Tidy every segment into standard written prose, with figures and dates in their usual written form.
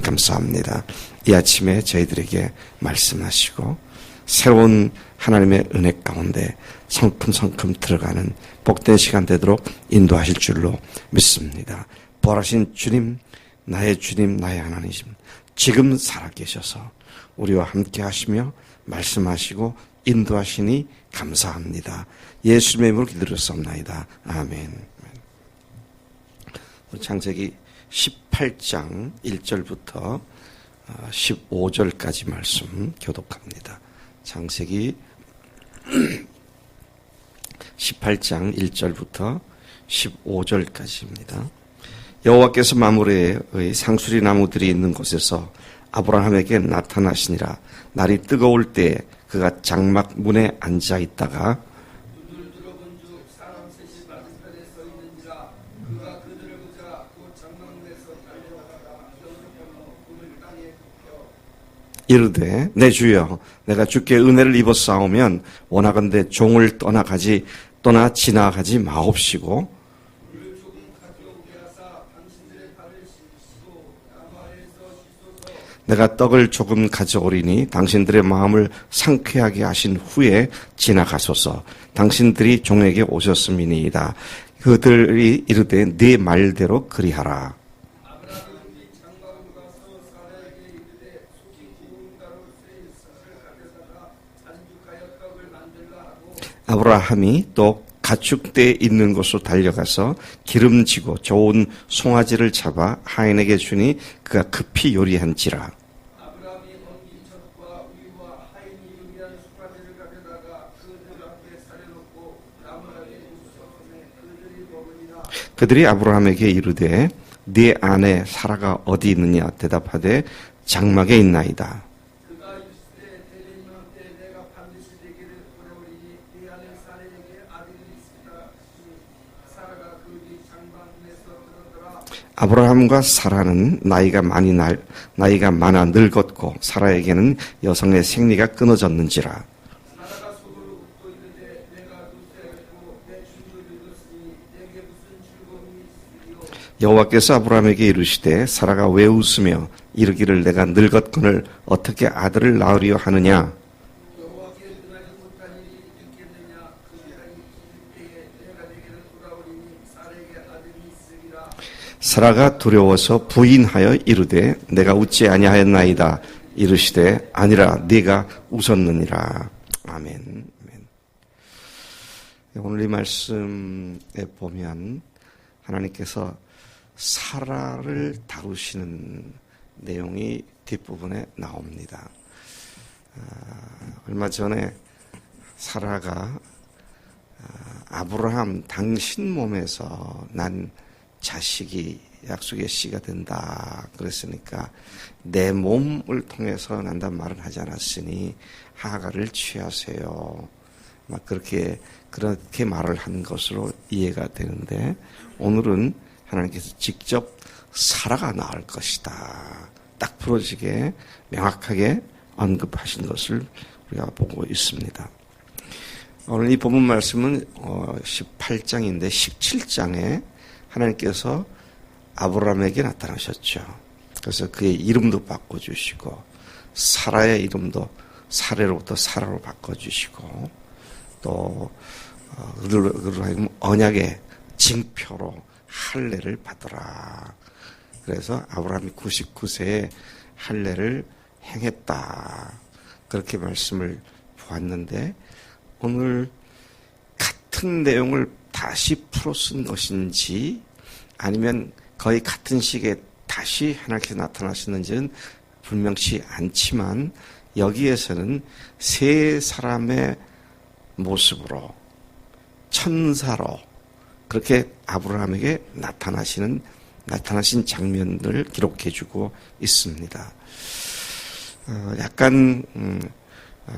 감사합니다. 이 아침에 저희들에게 말씀하시고 새로운 하나님의 은혜 가운데 성큼성큼 들어가는 복된 시간 되도록 인도하실 줄로 믿습니다. 부활하신 주님, 나의 하나님, 지금 살아계셔서 우리와 함께 하시며 말씀하시고 인도하시니 감사합니다. 예수님의 이름으로 기도드렸사옵나이다. 아멘. 창세기 18장 1절부터 15절까지 말씀 교독합니다. 창세기 18장 1절부터 15절까지입니다. 여호와께서 마므레의 상수리 나무들이 있는 곳에서 아브라함에게 나타나시니라. 날이 뜨거울 때 그가 장막 문에 앉아 있다가 이르되 내 주여 내가 주께 은혜를 입었사오면 원하건대 종을 떠나 지나가지 마옵시고 내가 떡을 조금 가져오리니 당신들의 마음을 상쾌하게 하신 후에 지나가소서. 당신들이 종에게 오셨음이니이다. 그들이 이르되 네 말대로 그리하라. 아브라함이 또 가축대에 있는 곳으로 달려가서 기름지고 좋은 송아지를 잡아 하인에게 주니 그가 급히 요리한지라. 아브라함이 엉킨 젖과 우유와 하인이 요리한 송아지를 가져다가 그들 앞에 차려놓고 나무라기에 부수었으며 그들이 먹으니라. 그들이 아브라함에게 이르되 네 아내 사라가 어디 있느냐 대답하되 장막에 있나이다. 아브라함과 사라는 나이가 많아 늙었고 사라에게는 여성의 생리가 끊어졌는지라. 여호와께서 아브라함에게 이르시되 사라가 왜 웃으며 이르기를 내가 늙었거늘 어떻게 아들을 낳으려 하느냐. 사라가 두려워서 부인하여 이르되 내가 웃지 아니하였나이다. 이르시되 아니라 네가 웃었느니라. 아멘. 오늘 이 말씀에 보면 하나님께서 사라를 다루시는 내용이 뒷부분에 나옵니다. 얼마 전에 사라가 아브라함 당신 몸에서 난 자식이 약속의 씨가 된다 그랬으니까 내 몸을 통해서 난단 말은 하지 않았으니 하가를 취하세요. 막 그렇게 말을 한 것으로 이해가 되는데 오늘은 하나님께서 직접 사라가 낳을 것이다. 딱 부러지게 명확하게 언급하신 것을 우리가 보고 있습니다. 오늘 이 본문 말씀은 18장인데 17장에 하나님께서 아브라함에게 나타나셨죠. 그래서 그의 이름도 바꿔주시고 사라의 이름도 사레로부터 사라로 바꿔주시고 또 그들로 하여금 언약의 징표로 할례를 받으라. 그래서 아브라함이 99세에 할례를 행했다. 그렇게 말씀을 보았는데 오늘 같은 내용을 다시 풀어 쓴 것인지 아니면 거의 같은 시기에 다시 하나님께서 나타나시는지는 분명치 않지만 여기에서는 세 사람의 모습으로 천사로 그렇게 아브라함에게 나타나신 장면을 기록해주고 있습니다. 약간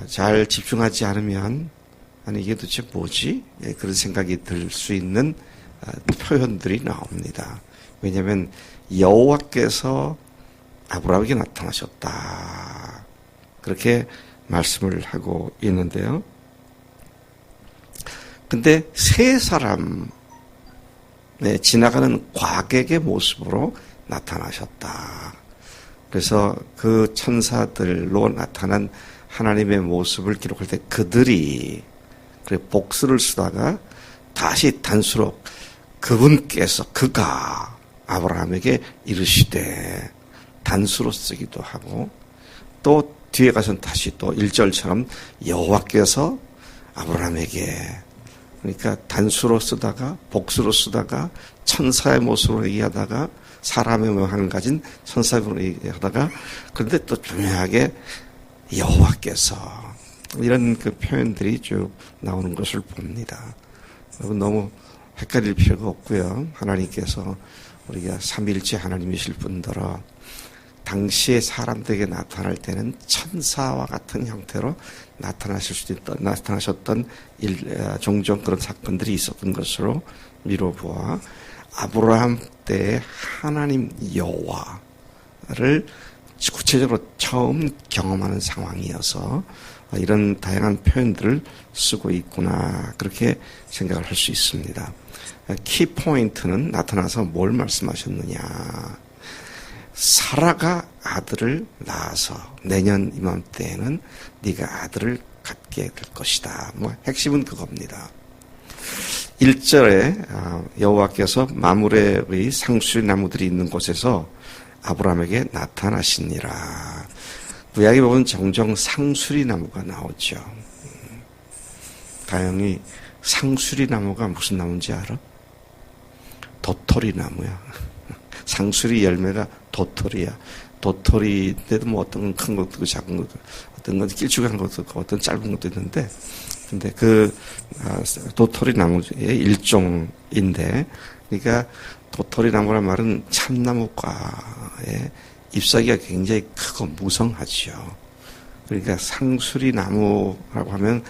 잘 집중하지 않으면 아니 이게 도대체 뭐지? 그런 생각이 들 수 있는 표현들이 나옵니다. 왜냐하면 여호와께서 아브라함에게 나타나셨다. 그렇게 말씀을 하고 있는데요. 근데 세 사람의 지나가는 과객의 모습으로 나타나셨다. 그래서 그 천사들로 나타난 하나님의 모습을 기록할 때 그들이 복수를 쓰다가 다시 단수로 그분께서 그가 아브라함에게 이르시되 단수로 쓰기도 하고 또 뒤에 가서는 다시 또 1절처럼 여호와께서 아브라함에게 그러니까 단수로 쓰다가 복수로 쓰다가 천사의 모습으로 얘기하다가 사람의 모양을 가진 천사의 모습으로 얘기하다가 그런데 또 중요하게 여호와께서 이런 그 표현들이 쭉 나오는 것을 봅니다. 여러분 너무 헷갈릴 필요가 없고요. 하나님께서 우리가 삼위일체 하나님이실 뿐더러 당시에 사람들에게 나타날 때는 천사와 같은 형태로 나타나셨던 종종 그런 사건들이 있었던 것으로 미뤄보아 아브라함 때의 하나님 여호와를 구체적으로 처음 경험하는 상황이어서 이런 다양한 표현들을 쓰고 있구나 그렇게 생각을 할 수 있습니다. 키포인트는 나타나서 뭘 말씀하셨느냐. 사라가 아들을 낳아서 내년 이맘때에는 네가 아들을 갖게 될 것이다. 핵심은 그겁니다. 1절에 여호와께서 마므레의 상수리 나무들이 있는 곳에서 아브라함에게 나타나시니라. 구약에 보면 종종 상수리 나무가 나오죠. 다행히 상수리 나무가 무슨 나무인지 알아? 도토리 나무야. 상수리 열매가 도토리야. 도토리인데도 뭐 어떤 건 큰 것도 있고 작은 것도 어떤 건 길쭉한 것도 있고 어떤 짧은 것도 있는데 근데 그 도토리 나무의 일종인데 그러니까 도토리 나무란 말은 참나무과의 잎사귀가 굉장히 크고 무성하죠. 그러니까 상수리 나무라고 하면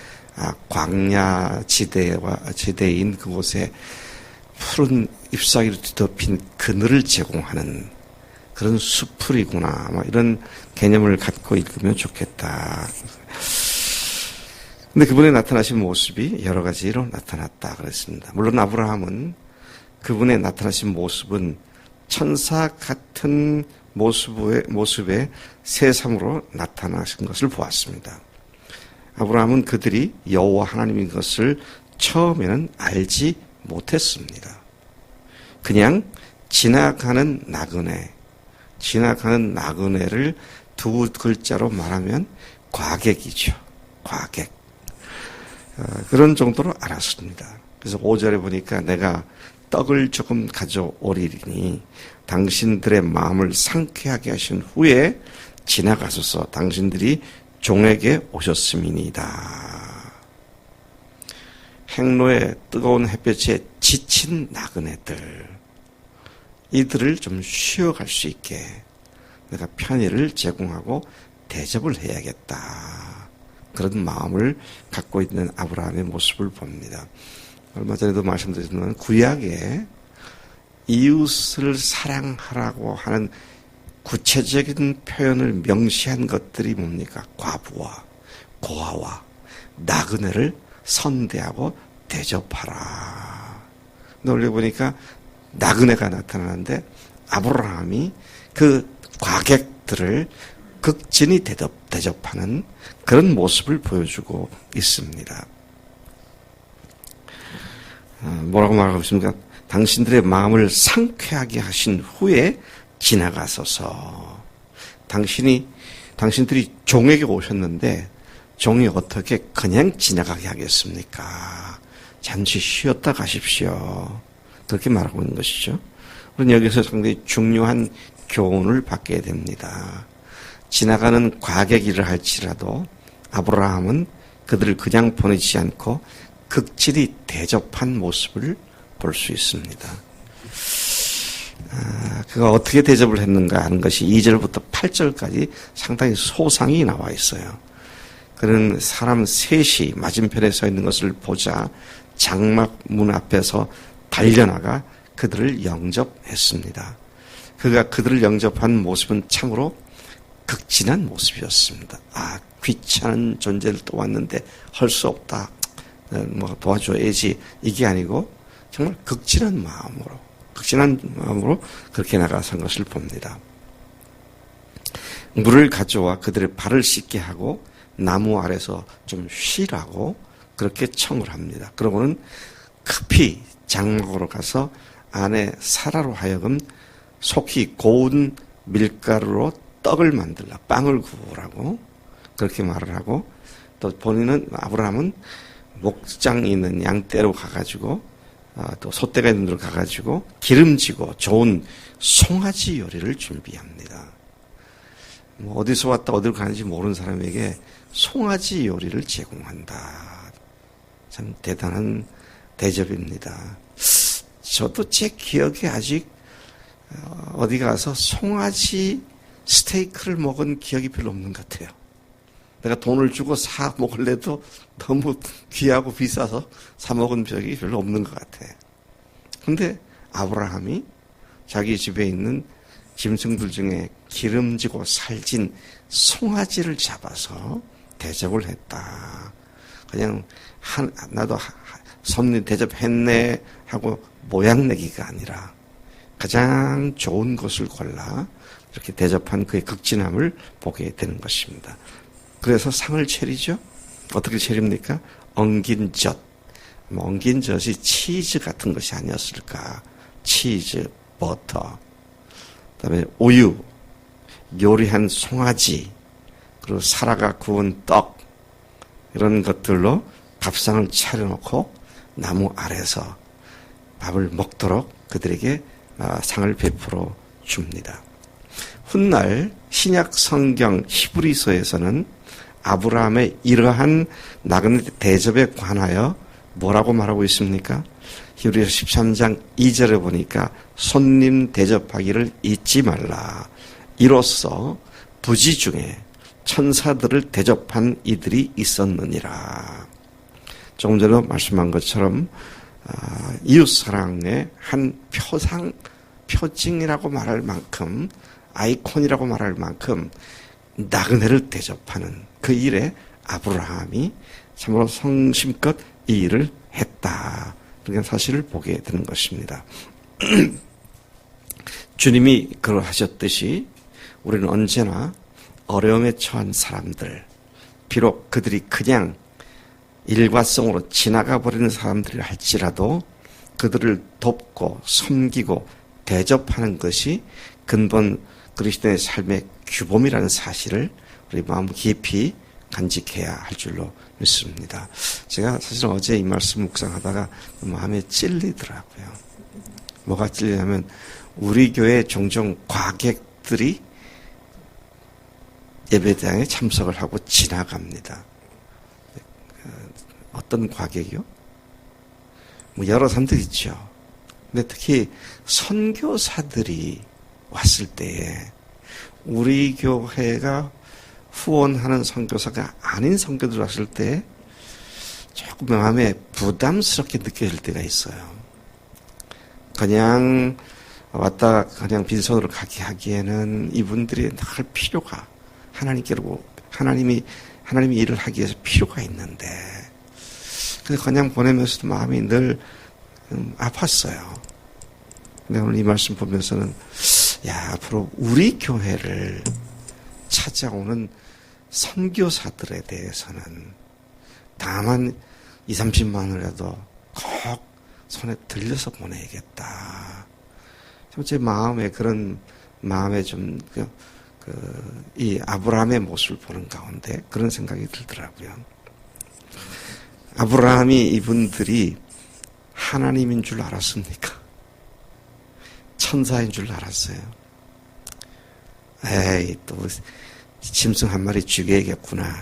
광야 지대인 그곳에 푸른 잎사귀로 뒤덮인 그늘을 제공하는 그런 수풀이구나. 이런 개념을 갖고 읽으면 좋겠다. 근데 그분의 나타나신 모습이 여러 가지로 나타났다 그랬습니다. 물론 아브라함은 그분의 나타나신 모습은 천사 같은 모습의 새삼으로 나타나신 것을 보았습니다. 아브라함은 그들이 여호와 하나님인 것을 처음에는 알지 못했습니다. 그냥 지나가는 나그네를 두 글자로 말하면 과객이죠. 과객. 그런 정도로 알았습니다. 그래서 5절에 보니까 내가 떡을 조금 가져오리니 당신들의 마음을 상쾌하게 하신 후에 지나가소서 당신들이 종에게 오셨음이니이다. 행로의 뜨거운 햇볕에 지친 나그네들 이들을 좀 쉬어갈 수 있게 내가 편의를 제공하고 대접을 해야겠다. 그런 마음을 갖고 있는 아브라함의 모습을 봅니다. 얼마 전에도 말씀드렸지만 구약에 이웃을 사랑하라고 하는 구체적인 표현을 명시한 것들이 뭡니까? 과부와 고아와 나그네를 선대하고 대접하라. 놀래 보니까 나그네가 나타나는데 아브라함이 그 과객들을 극진히 대접하는 그런 모습을 보여주고 있습니다. 뭐라고 말하고 있습니까? 당신들의 마음을 상쾌하게 하신 후에 지나가소서. 당신들이 종에게 오셨는데 종이 어떻게 그냥 지나가게 하겠습니까? 잠시 쉬었다 가십시오. 그렇게 말하고 있는 것이죠. 우리는 여기서 상당히 중요한 교훈을 받게 됩니다. 지나가는 과객이라 할지라도 아브라함은 그들을 그냥 보내지 않고 극진히 대접한 모습을 볼 수 있습니다. 그가 어떻게 대접을 했는가 하는 것이 2절부터 8절까지 상당히 소상히 나와 있어요. 그는 사람 셋이 맞은편에 서 있는 것을 보자 장막 문 앞에서 달려나가 그들을 영접했습니다. 그가 그들을 영접한 모습은 참으로 극진한 모습이었습니다. 귀찮은 존재를 또 왔는데 할 수 없다. 도와줘야지. 이게 아니고 정말 극진한 마음으로 그렇게 나가선 것을 봅니다. 물을 가져와 그들의 발을 씻게 하고 나무 아래서 좀 쉬라고 그렇게 청을 합니다. 그러고는 급히 장막으로 가서 안에 사라로 하여금 속히 고운 밀가루로 떡을 만들라, 빵을 구우라고 그렇게 말을 하고, 또 본인은, 아브라함은 목장이 있는 양떼로 가가지고 또 소떼가 있는 데로 가가지고 기름지고 좋은 송아지 요리를 준비합니다. 뭐 어디서 왔다 어디로 가는지 모르는 사람에게 송아지 요리를 제공한다. 참 대단한 대접입니다. 저도 제 기억에 아직 어디 가서 송아지 스테이크를 먹은 기억이 별로 없는 것 같아요. 내가 돈을 주고 사 먹을래도 너무 귀하고 비싸서 사 먹은 적이 별로 없는 것 같아. 근데 아브라함이 자기 집에 있는 짐승들 중에 기름지고 살찐 송아지를 잡아서 대접을 했다. 그냥 나도 손님 대접했네 하고 모양내기가 아니라 가장 좋은 것을 골라 이렇게 대접한 그의 극진함을 보게 되는 것입니다. 그래서 상을 차리죠. 어떻게 차립니까? 엉긴 젖. 엉긴 젖이 치즈 같은 것이 아니었을까. 치즈, 버터, 그다음에 우유, 요리한 송아지, 그리고 사라가 구운 떡, 이런 것들로 밥상을 차려놓고 나무 아래서 밥을 먹도록 그들에게 상을 베풀어 줍니다. 훗날 신약 성경 히브리서에서는 아브라함의 이러한 나그네 대접에 관하여 뭐라고 말하고 있습니까? 히브리서 13장 2절에 보니까 손님 대접하기를 잊지 말라. 이로써 부지 중에 천사들을 대접한 이들이 있었느니라. 조금 전에 말씀한 것처럼 이웃사랑의 한 표징이라고 말할 만큼, 아이콘이라고 말할 만큼 나그네를 대접하는 그 일에 아브라함이 참으로 성심껏 이 일을 했다. 그런 사실을 보게 되는 것입니다. 주님이 그러하셨듯이 우리는 언제나 어려움에 처한 사람들, 비록 그들이 그냥 일과성으로 지나가 버리는 사람들이 할지라도 그들을 돕고 섬기고 대접하는 것이 근본 그리스도의 삶의 규범이라는 사실을 우리 마음 깊이 간직해야 할 줄로 믿습니다. 제가 사실 어제 이 말씀 묵상하다가 마음에 찔리더라고요. 뭐가 찔리냐면 우리 교회 종종 과객들이 예배당에 참석을 하고 지나갑니다. 어떤 과객이요? 뭐 여러 사람들 있죠. 근데 특히 선교사들이 왔을 때에 우리 교회가 후원하는 선교사가 아닌 선교들 왔을 때 조금 마음에 부담스럽게 느껴질 때가 있어요. 그냥 왔다 그냥 빈손으로 가게 하기에는 이분들이 늘 필요가 하나님이 일을 하기 위해서 필요가 있는데, 그래서 그냥 보내면서도 마음이 늘 아팠어요. 근데 오늘 이 말씀 보면서는 앞으로 우리 교회를 찾아오는 선교사들에 대해서는 다만 20-30만 원이라도 꼭 손에 들려서 보내야겠다. 참 제 마음에 그런 마음에 좀 이 아브라함의 모습을 보는 가운데 그런 생각이 들더라고요. 아브라함이 이분들이 하나님인 줄 알았습니까? 천사인 줄 알았어요. 또 짐승 한 마리 죽여야겠구나.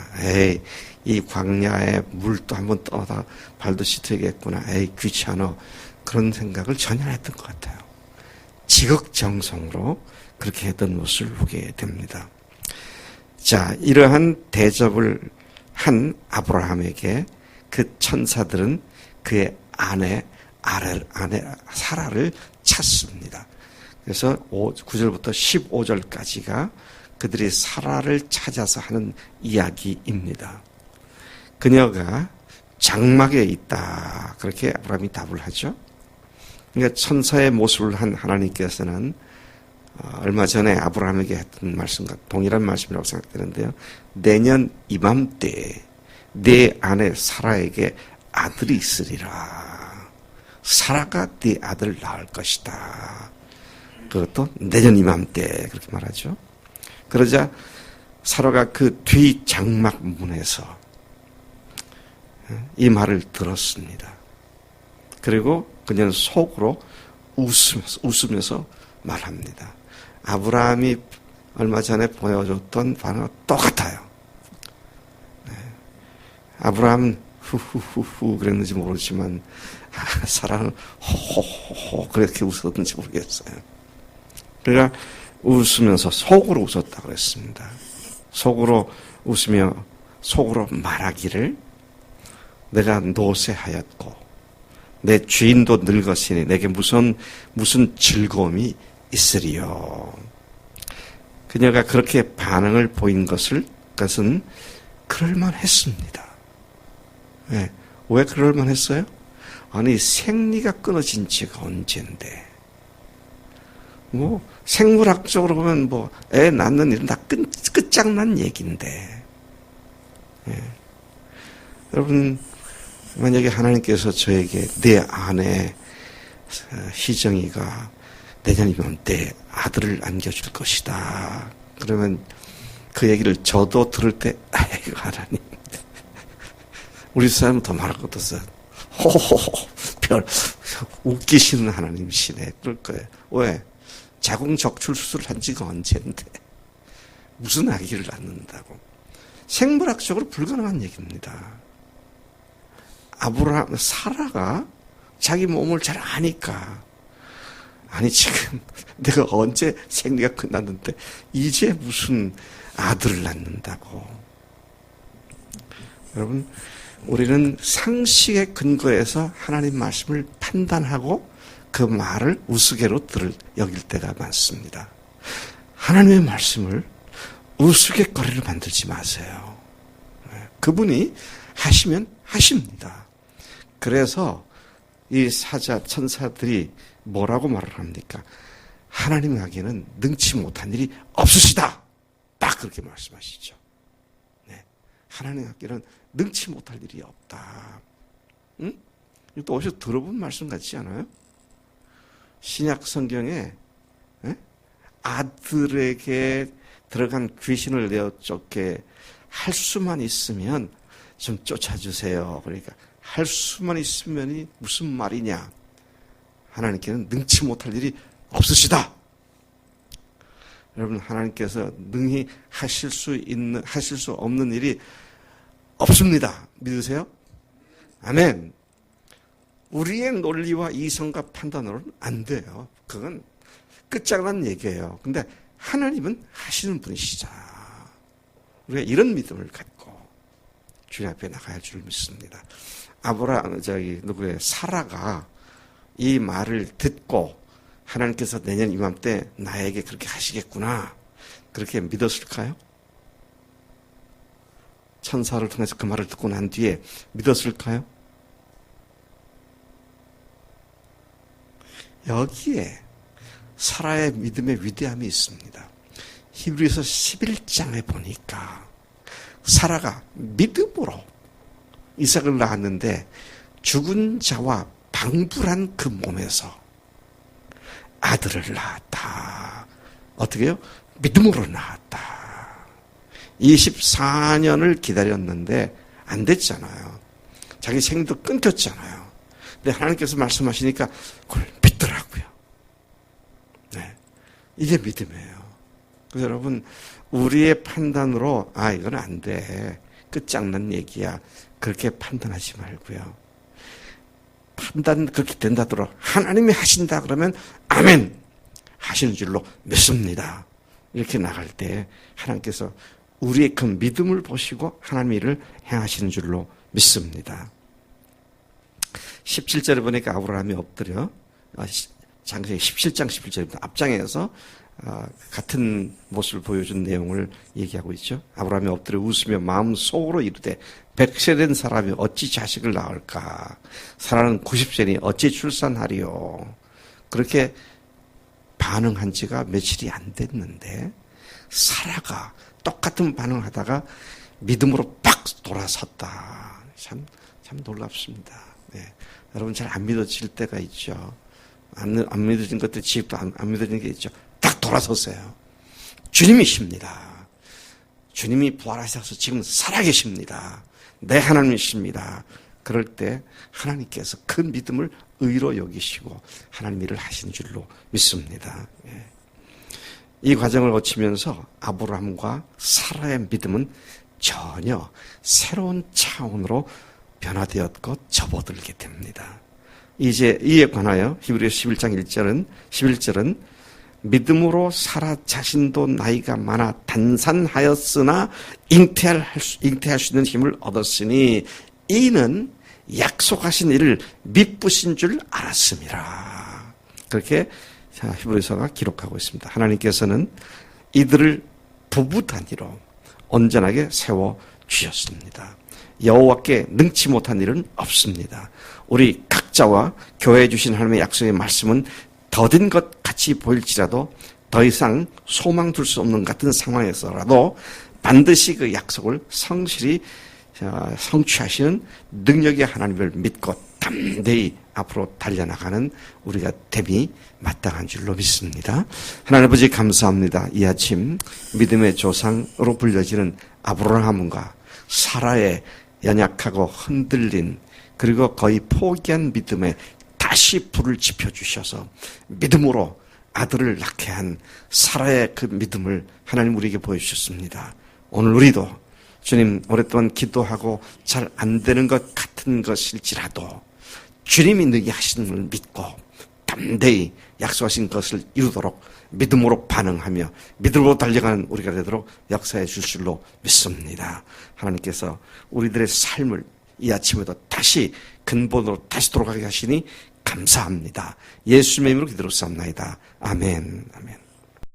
이 광야에 물도 한번 떠다 발도 씻어야겠구나. 귀찮아. 그런 생각을 전혀 안 했던 것 같아요. 지극정성으로 그렇게 했던 모습을 보게 됩니다. 자, 이러한 대접을 한 아브라함에게 그 천사들은 그의 아내 사라를 찾습니다. 그래서 9절부터 15절까지가 그들이 사라를 찾아서 하는 이야기입니다. 그녀가 장막에 있다. 그렇게 아브라함이 답을 하죠. 그러니까 천사의 모습을 한 하나님께서는 얼마 전에 아브라함에게 했던 말씀과 동일한 말씀이라고 생각되는데요. 내년 이맘때에 네 아내 사라에게 아들이 있으리라. 사라가 네 아들을 낳을 것이다. 그것도 내년 이맘때 그렇게 말하죠. 그러자 사라가 그 뒤 장막 문에서 이 말을 들었습니다. 그리고 그녀는 속으로 웃으면서 말합니다. 아브라함이 얼마 전에 보여줬던 반응과 똑같아요. 아브라함은 후후후후 그랬는지 모르지만 사라는 호호호호 그렇게 웃었는지 모르겠어요. 그러니까 웃으면서 속으로 웃었다고 그랬습니다. 속으로 웃으며 속으로 말하기를 내가 노쇠하였고 내 주인도 늙었으니 내게 무슨 즐거움이 있으리요. 그녀가 그렇게 반응을 보인 것은 그럴만했습니다. 네. 왜 그럴만했어요? 아니 생리가 끊어진 지가 언젠데 생물학적으로 보면 애 낳는 일은 다 끝장난 얘기인데 여러분 만약에 하나님께서 저에게 내 아내 희정이가 내년이면 내 아들을 안겨줄 것이다. 그러면 그 얘기를 저도 들을 때 아이고 하나님 우리 사람은 더 말할 것도 없어. 호호호 별 웃기시는 하나님이시네. 그럴 거예요. 왜? 자궁적출 수술을 한 지가 언젠데 무슨 아기를 낳는다고. 생물학적으로 불가능한 얘기입니다. 사라가 자기 몸을 잘 아니까 아니 지금 내가 언제 생리가 끝났는데 이제 무슨 아들을 낳는다고. 여러분 우리는 상식에 근거해서 하나님 말씀을 판단하고 그 말을 우스개로 여길 때가 많습니다. 하나님의 말씀을 우스갯거리로 만들지 마세요. 그분이 하시면 하십니다. 그래서 이 천사들이 뭐라고 말을 합니까? 하나님에게는 능치 못한 일이 없으시다. 딱 그렇게 말씀하시죠. 네. 하나님에게는 능치 못할 일이 없다. 응? 이것도 어디서 들어본 말씀 같지 않아요? 신약 성경에 아들에게 들어간 귀신을 내어 쫓게 할 수만 있으면 좀 쫓아주세요. 그러니까 할 수만 있으면이 무슨 말이냐? 하나님께는 능치 못할 일이 없으시다. 여러분 하나님께서 능히 하실 수 없는 일이 없습니다. 믿으세요? 아멘. 우리의 논리와 이성과 판단으로는 안 돼요. 그건 끝장난 얘기예요. 근데 하나님은 하시는 분이시자. 우리가 이런 믿음을 갖고 주님 앞에 나가야 할 줄 믿습니다. 사라가 이 말을 듣고 하나님께서 내년 이맘때 나에게 그렇게 하시겠구나. 그렇게 믿었을까요? 천사를 통해서 그 말을 듣고 난 뒤에 믿었을까요? 여기에 사라의 믿음의 위대함이 있습니다. 히브리서 11장에 보니까 사라가 믿음으로 이삭을 낳았는데 죽은 자와 방불한 그 몸에서 아들을 낳았다. 어떻게 해요? 믿음으로 낳았다. 24년을 기다렸는데 안 됐잖아요. 자기 생도 끊겼잖아요. 근데 하나님께서 말씀하시니까 그걸 믿더라고요. 네, 이게 믿음이에요. 그래서 여러분 우리의 판단으로 이건 안 돼. 끝장난 얘기야. 그렇게 판단하지 말고요. 판단 그렇게 된다더라. 하나님이 하신다 그러면 아멘 하시는 줄로 믿습니다. 이렇게 나갈 때 하나님께서 우리의 그 믿음을 보시고 하나님의 일을 행하시는 줄로 믿습니다. 17절에 보니까 아브라함이 엎드려 장세기 17장 17절부터 앞장에서 같은 모습을 보여준 내용을 얘기하고 있죠. 아브라함이 엎드려 웃으며 마음속으로 이르되 100세 된 사람이 어찌 자식을 낳을까? 사라는 90세니 어찌 출산하리요? 그렇게 반응한 지가 며칠이 안 됐는데 사라가 똑같은 반응을 하다가 믿음으로 팍 돌아섰다. 참 놀랍습니다. 네. 여러분 잘 안 믿어질 때가 있죠. 안 믿어진 것들 지금도 안 믿어진 게 있죠. 딱 돌아섰어요. 주님이십니다. 주님이 부활하셔서 지금 살아계십니다. 내 하나님이십니다. 그럴 때 하나님께서 큰 믿음을 의로 여기시고 하나님 일을 하신 줄로 믿습니다. 예. 이 과정을 거치면서 아브라함과 사라의 믿음은 전혀 새로운 차원으로 변화되었고 접어들게 됩니다. 이제 이에 관하여 히브리서 11장 11절은 믿음으로 사라 자신도 나이가 많아 단산하였으나 잉태할 수 있는 힘을 얻었으니 이는 약속하신 이를 미쁘신 줄 알았음이라. 그렇게 히브리서가 기록하고 있습니다. 하나님께서는 이들을 부부 단위로 온전하게 세워 주셨습니다. 여호와께 능치 못한 일은 없습니다. 우리 각자와 교회에 주신 하나님의 약속의 말씀은 더딘 것 같이 보일지라도 더 이상 소망 둘 수 없는 같은 상황에서라도 반드시 그 약속을 성실히 성취하시는 능력의 하나님을 믿고 담대히 앞으로 달려나가는 우리가 됨이 마땅한 줄로 믿습니다. 하나님 아버지 감사합니다. 이 아침 믿음의 조상으로 불려지는 아브라함과 사라의 연약하고 흔들린 그리고 거의 포기한 믿음에 다시 불을 지펴주셔서 믿음으로 아들을 낳게 한 사라의 그 믿음을 하나님 우리에게 보여주셨습니다. 오늘 우리도 주님 오랫동안 기도하고 잘 안 되는 것 같은 것일지라도 주님이 능히 하시는 걸 믿고 담대히 약속하신 것을 이루도록 믿음으로 반응하며 믿음으로 달려가는 우리가 되도록 역사해 줄 줄로 믿습니다. 하나님께서 우리들의 삶을 이 아침에도 다시 근본으로 다시 돌아가게 하시니 감사합니다. 예수님의 이름으로 기도로 삼나이다. 아멘. 아멘.